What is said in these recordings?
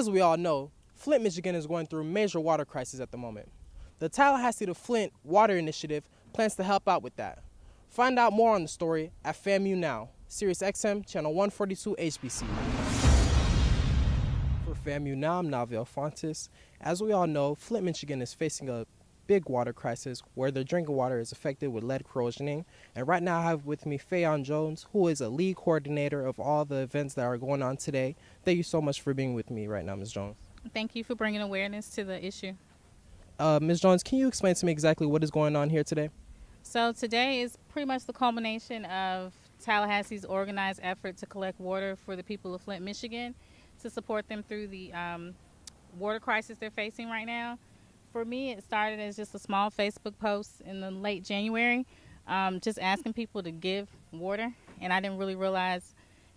As we all know, Flint, Michigan is going through a major water crisis at the moment. The Tallahassee to Flint Water Initiative plans to help out with that. Find out more on the story at FAMUNow, Sirius XM, channel 142 HBC. For FAMUNow, I'm Navael Fontus. As we all know, Flint, Michigan is facing a big water crisis where their drinking water is affected with lead corrosioning. And right now I have with me Fayon Jones, who is a lead coordinator of all the events that are going on today. Thank you so much for being with me right now, Ms. Jones. Thank you for bringing awareness to the issue. Ms. Jones, can you explain to me exactly what is going on here today? So today is pretty much the culmination of Tallahassee's organized effort to collect water for the people of Flint, Michigan, to support them through the water crisis they're facing right now. For me, it started as just a small Facebook post in the late January, just asking people to give water, and I didn't really realize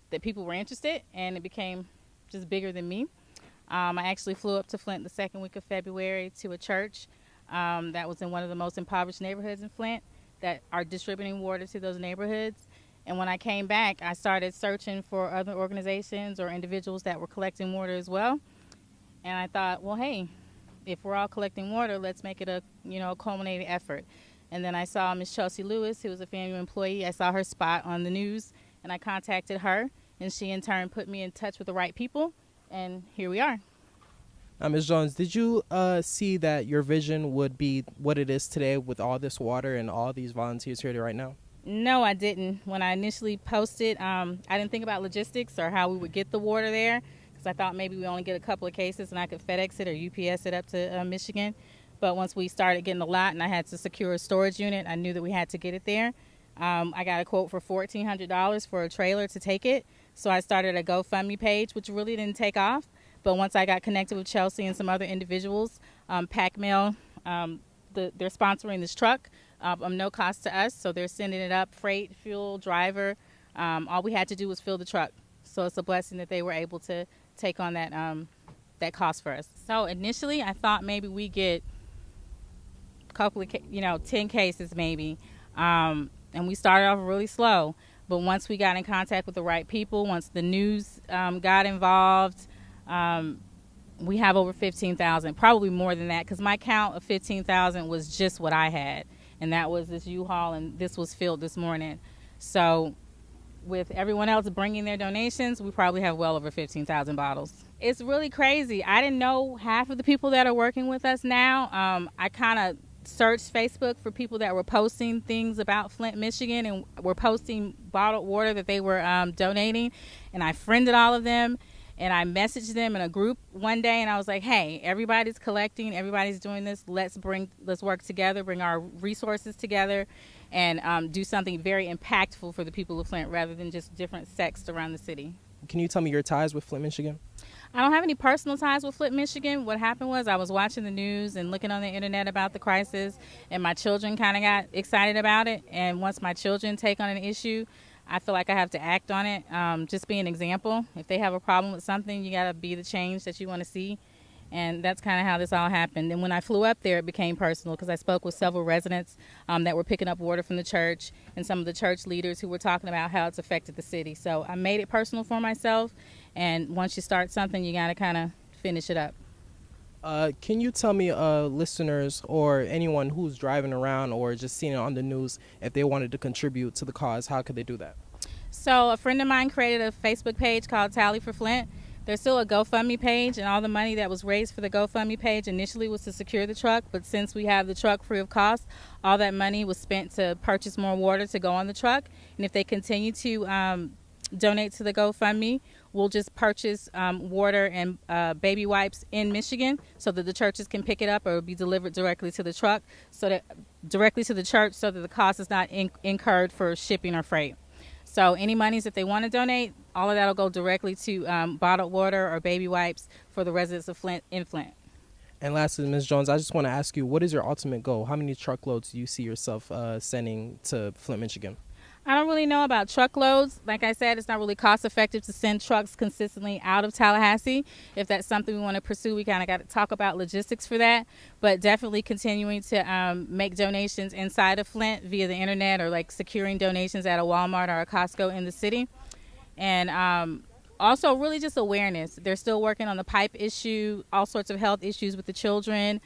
that people were interested, and it became just bigger than me. I actually flew up to Flint the second week of February to a church that was in one of the most impoverished neighborhoods in Flint that are distributing water to those neighborhoods. And when I came back, I started searching for other organizations or individuals that were collecting water as well. And I thought, well, hey, if we're all collecting water, let's make it a culminated effort. And then I saw Miss Chelsea Lewis, who was a FAMU employee. I saw her spot on the news, and I contacted her, and she in turn put me in touch with the right people, and here we are. Ms. Jones, did you see that your vision would be what it is today with all this water and all these volunteers here right now? No, I didn't. When I initially posted, I didn't think about logistics or how we would get the water there. I thought maybe we only get a couple of cases and I could FedEx it or UPS it up to Michigan. But once we started getting a lot and I had to secure a storage unit, I knew that we had to get it there. I got a quote for $1,400 for a trailer to take it. So I started a GoFundMe page, which really didn't take off. But once I got connected with Chelsea and some other individuals, Pack Mail, they're sponsoring this truck, no cost to us. So they're sending it up, freight, fuel, driver. All we had to do was fill the truck. So it's a blessing that they were able to take on that cost for us. So initially I thought maybe we get a couple of 10 cases maybe, and we started off really slow. But once we got in contact with the right people, once the news got involved, we have over 15,000, probably more than that, because my count of 15,000 was just what I had, and that was this U-Haul, and this was filled this morning. So with everyone else bringing their donations, we probably have well over 15,000 bottles. It's really crazy. I didn't know half of the people that are working with us now. I kind of searched Facebook for people that were posting things about Flint, Michigan, and were posting bottled water that they were donating. And I friended all of them, and I messaged them in a group one day, and I was like, hey, everybody's collecting, everybody's doing this. Let's work together, bring our resources together, and do something very impactful for the people of Flint rather than just different sects around the city. Can you tell me your ties with Flint, Michigan? I don't have any personal ties with Flint, Michigan. What happened was I was watching the news and looking on the internet about the crisis, and my children kind of got excited about it. And once my children take on an issue, I feel like I have to act on it. Just be an example. If they have a problem with something, you got to be the change that you want to see. And that's kind of how this all happened. And when I flew up there, it became personal because I spoke with several residents that were picking up water from the church and some of the church leaders who were talking about how it's affected the city. So I made it personal for myself. And once you start something, you got to kind of finish it up. Can you tell me, listeners or anyone who's driving around or just seeing it on the news, if they wanted to contribute to the cause, how could they do that? So a friend of mine created a Facebook page called Tally for Flint. There's still a GoFundMe page, and all the money that was raised for the GoFundMe page initially was to secure the truck. But since we have the truck free of cost, all that money was spent to purchase more water to go on the truck. And if they continue to donate to the GoFundMe, we'll just purchase water and baby wipes in Michigan so that the churches can pick it up, or it'll be delivered directly to the truck, so that directly to the church, so that the cost is not incurred for shipping or freight. So any monies that they want to donate, all of that will go directly to bottled water or baby wipes for the residents of Flint in Flint. And lastly, Ms. Jones, I just want to ask you, what is your ultimate goal? How many truckloads do you see yourself sending to Flint, Michigan? I don't really know about truckloads. Like I said, it's not really cost effective to send trucks consistently out of Tallahassee. If that's something we want to pursue, we kind of got to talk about logistics for that. But definitely continuing to make donations inside of Flint via the internet, or like securing donations at a Walmart or a Costco in the city. And Also, really just awareness. They're still working on the pipe issue, all sorts of health issues with the children.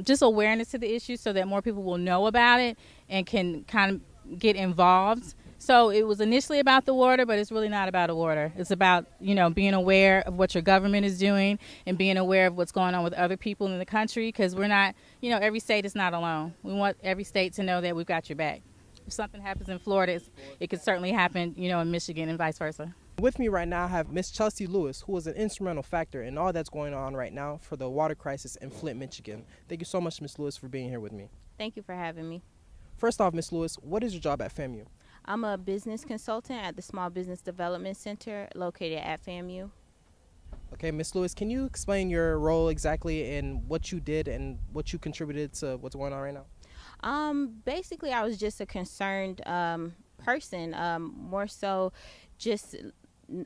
Just awareness to the issue so that more people will know about it and can kind of get involved. So it was initially about the water, but it's really not about the water. It's about, being aware of what your government is doing and being aware of what's going on with other people in the country, because we're not, every state is not alone. We want every state to know that we've got your back. If something happens in Florida, it could certainly happen, in Michigan and vice versa. With me right now, I have Miss Chelsea Lewis, who is an instrumental factor in all that's going on right now for the water crisis in Flint, Michigan. Thank you so much, Miss Lewis, for being here with me. Thank you for having me. First off, Miss Lewis, what is your job at FAMU? I'm a business consultant at the Small Business Development Center located at FAMU. Okay, Miss Lewis, can you explain your role exactly and what you did and what you contributed to what's going on right now? Basically, I was just a concerned person, more so just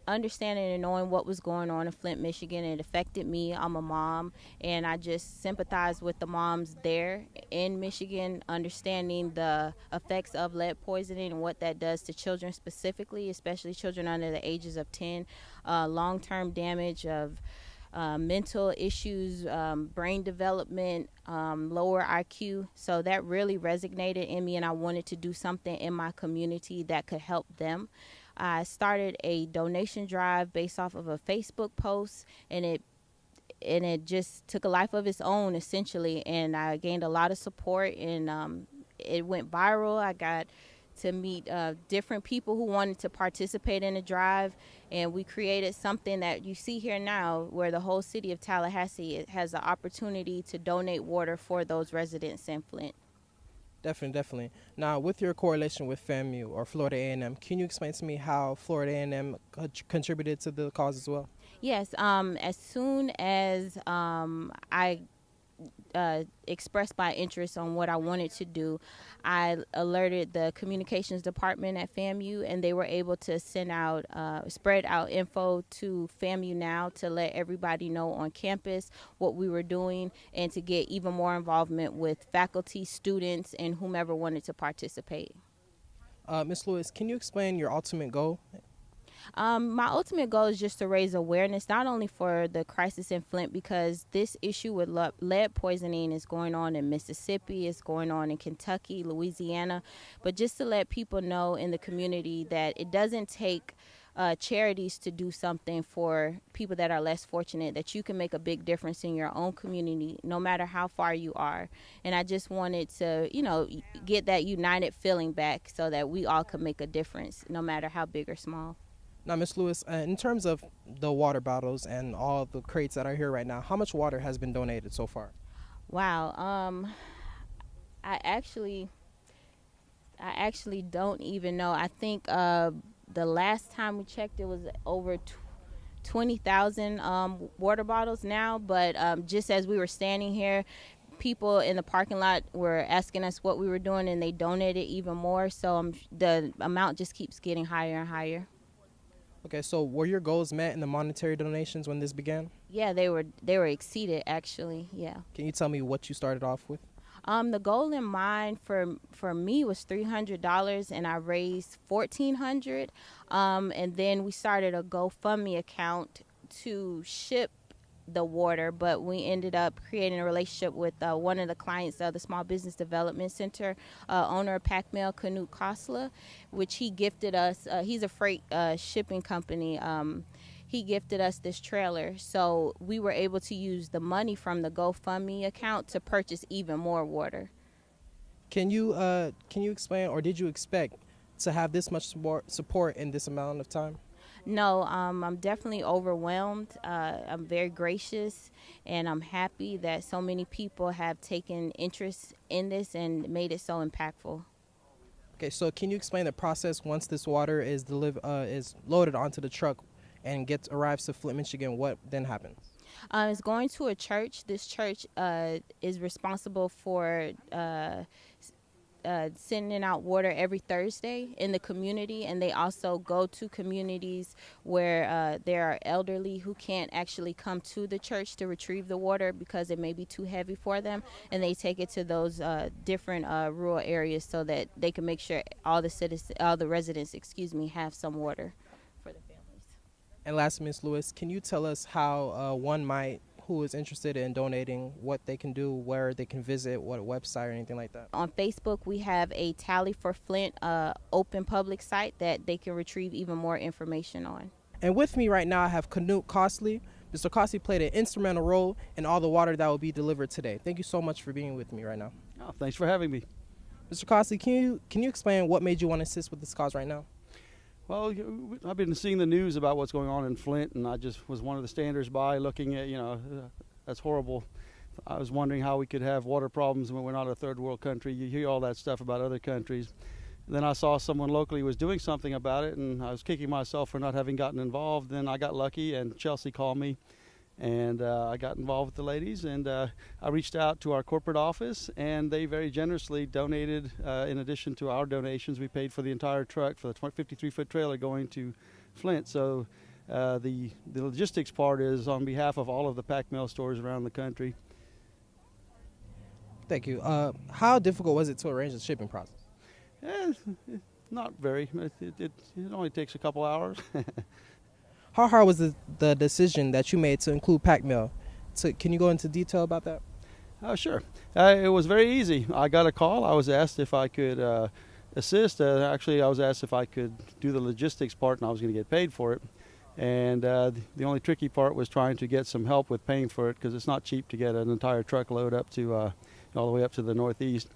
understanding and knowing what was going on in Flint, Michigan. It affected me. I'm a mom, and I just sympathize with the moms there in Michigan, understanding the effects of lead poisoning and what that does to children specifically, especially children under the ages of 10, long-term damage of mental issues, brain development, lower IQ. So that really resonated in me, and I wanted to do something in my community that could help them. I started a donation drive based off of a Facebook post, and it just took a life of its own, essentially, and I gained a lot of support, and it went viral. I got to meet different people who wanted to participate in the drive, and we created something that you see here now, where the whole city of Tallahassee has the opportunity to donate water for those residents in Flint. Definitely. Now, with your correlation with FAMU or Florida A&M, can you explain to me how Florida A&M contributed to the cause as well? Yes. As soon as I expressed my interest on what I wanted to do, I alerted the communications department at FAMU, and they were able to spread out info to FAMUNow to let everybody know on campus what we were doing, and to get even more involvement with faculty, students, and whomever wanted to participate. Ms. Lewis, can you explain your ultimate goal? My ultimate goal is just to raise awareness, not only for the crisis in Flint, because this issue with lead poisoning is going on in Mississippi, it's going on in Kentucky, Louisiana, but just to let people know in the community that it doesn't take charities to do something for people that are less fortunate, that you can make a big difference in your own community, no matter how far you are. And I just wanted to, get that united feeling back so that we all could make a difference, no matter how big or small. Now, Ms. Lewis, in terms of the water bottles and all the crates that are here right now, how much water has been donated so far? Wow. I actually don't even know. I think the last time we checked, it was over 20,000 water bottles now. But just as we were standing here, people in the parking lot were asking us what we were doing, and they donated even more. So the amount just keeps getting higher and higher. Okay, so were your goals met in the monetary donations when this began? Yeah, they were exceeded, actually. Yeah. Can you tell me what you started off with? The goal in mind for me was $300, and I raised $1,400. And then we started a GoFundMe account to ship the water, but we ended up creating a relationship with one of the clients of the Small Business Development Center, owner of Pac-Mail, Canute Kosla, which he gifted us. He's a freight shipping company. He gifted us this trailer, so we were able to use the money from the GoFundMe account to purchase even more water. Can you explain, or did you expect to have this much support in this amount of time? No, I'm definitely overwhelmed. I'm very gracious, and I'm happy that so many people have taken interest in this and made it so impactful. Okay, so can you explain the process once this water is loaded onto the truck and arrives to Flint, Michigan? What then happens? It's going to a church. This church is responsible for sending out water every Thursday in the community, and they also go to communities where there are elderly who can't actually come to the church to retrieve the water because it may be too heavy for them, and they take it to those different rural areas so that they can make sure all the residents, have some water for their families. And last, Ms. Lewis, can you tell us how who is interested in donating, what they can do, where they can visit, what website or anything like that? On Facebook, we have a Tally for Flint open public site that they can retrieve even more information on. And with me right now, I have Canute Costley. Mr. Costley played an instrumental role in all the water that will be delivered today. Thank you so much for being with me right now. Oh, thanks for having me. Mr. Costley, can you explain what made you want to assist with this cause right now? Well, I've been seeing the news about what's going on in Flint, and I just was one of the standers by looking at, that's horrible. I was wondering how we could have water problems when we're not a third world country. You hear all that stuff about other countries. Then I saw someone locally was doing something about it, and I was kicking myself for not having gotten involved. Then I got lucky, and Chelsea called me, and I got involved with the ladies, and I reached out to our corporate office, and they very generously donated. In addition to our donations, we paid for the entire truck for the 53-foot trailer going to Flint. So the logistics part is on behalf of all of the pack mail stores around the country. Thank you. How difficult was it to arrange the shipping process? Not very. It only takes a couple hours. How hard was the decision that you made to include pack mail? Can you go into detail about that? Sure. It was very easy. I got a call. I was asked if I could assist. Actually, I was asked if I could do the logistics part, and I was going to get paid for it. And the only tricky part was trying to get some help with paying for it, because it's not cheap to get an entire truckload up to all the way up to the Northeast.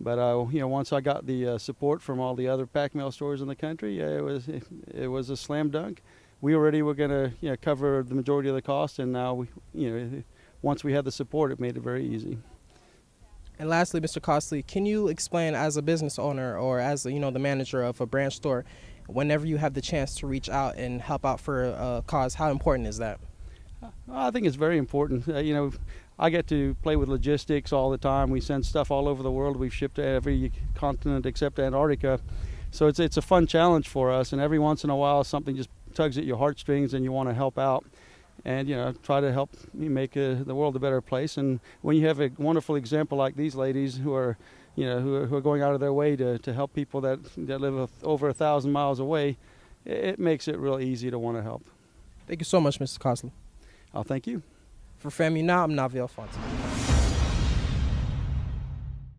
But once I got the support from all the other pack mail stores in the country, it was a slam dunk. We already were going to cover the majority of the cost, and now once we had the support, it made it very easy. And lastly, Mr. Costley, can you explain, as a business owner or as the manager of a branch store, whenever you have the chance to reach out and help out for a cause, how important is that? I think it's very important. I get to play with logistics all the time. We send stuff all over the world. We've shipped to every continent except Antarctica. So it's a fun challenge for us, and every once in a while something just tugs at your heartstrings and you want to help out and try to help make the world a better place. And when you have a wonderful example like these ladies who are going out of their way to help people that live over 1,000 miles away, it makes it real easy to want to help. Thank you so much, Mr. Costley. Thank you. For FAMUNow, I'm Navael Fontus.